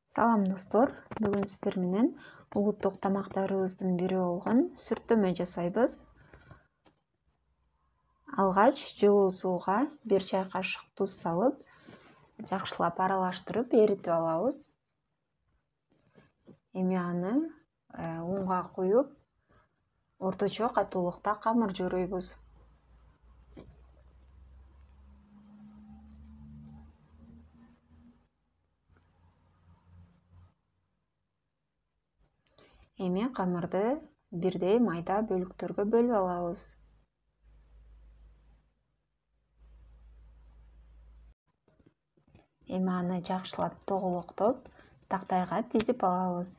Салам достор, бүгүн сиздер менен улуттук тамактарыбыздын бири болгон сүртөмө жасайбыз. Алгач жылуу сууга 1 чай кашык туз салып, жакшылап аралаштырып эритип алабыз. Эми аны унга куюп, орточо катуулукта камыр жууруйбуз. Эми камырды бирдей майда бөлүктөргө бөлүп алабыз. Эми аны жакшылап тоголоктоп, тактайга тизип алабыз.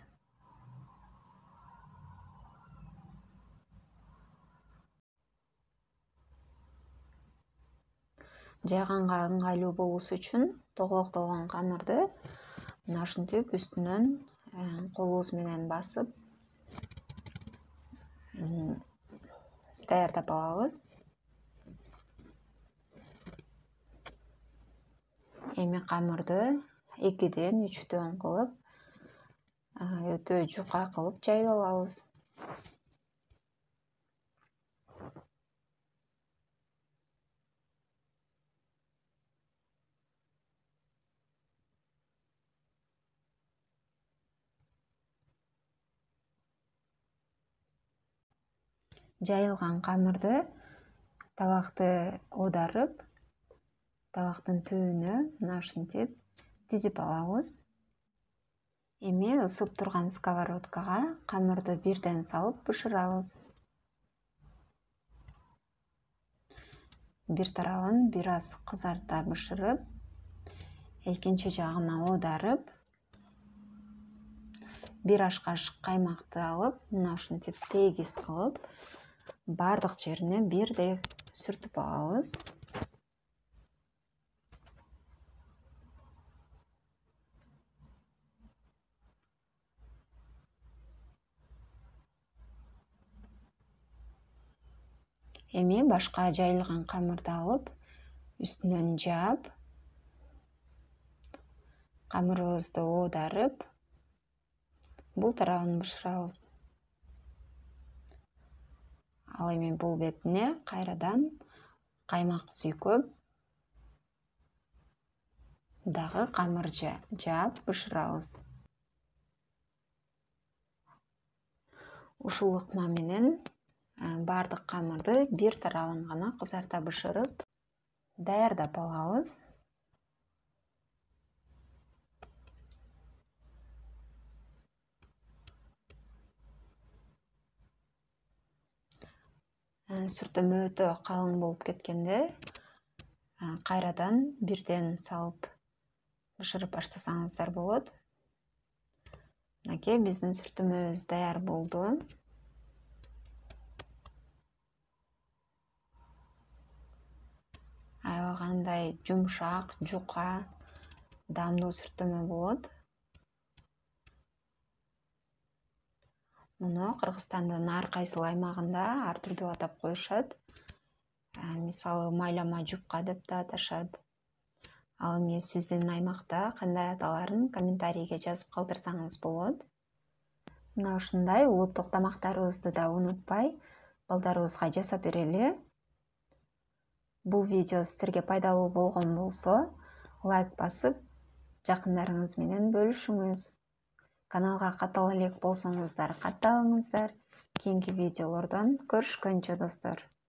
Жайганга ыңгайлуу болуусу үчүн тоголоктолгон камырды мына ушинтип үстүнөн колубуз менен басып даярдап алабыз. Эми камырды 2ден 3дөн кылып, өтө жука кылып жайып алабыз. Жайылган камырды табакты оодарып, табактын түбүнө мына ушинтип тизип алабыз. Эми ысып турган сковородкага камырды бирден салып бышырабыз. Бир тарабын бир аз кызарта бышырып, экинчи жагына оодарып, 1 аш кашык каймакты алып, мына ушинтип тегиз кылып, бардык жерине бирдей сүртүп алабыз. Эми башка жайылган камырды алып, үстүнөн жаап, камырыбызды оодарып, бул тарабын бышырабыз. Ал эми бул бетине кайрадан каймак сүйкөп, дагы камыр жаап бышырабыз. Ушул ыкма менен бардык камырды бир тарабын гана кызарта бышырып даярдап алабыз. Сүртөмө өтө калың болуп кеткенде кайрадан бирден салып бышырып баштасаңыздар болот. Мынакей биздин сүртөмөбүз даяр болду. Аябай кандай жумшак, жука, даамдуу сүртөмө болот. Муну Кыргызстандын ар кайсыл аймагында ар түрдүү атап коюшат. Мисалы майлама жупка деп да аташат. Ал эми сиздин аймакта кандай аталарын комментарийге жазып калтырсаңыз болот. Мына ушундай улуттук тамактарыбызды да унутпай, балдарыбызга жасап берели. Бул видео сиздерге пайдалуу болгон болсо, лайк басып, жакындарыңыз менен бөлүшүңүз. Каналга каттала элек болсоңуздар, катталыңыздар. Кийинки видеолордон көрүшкөнчө достор.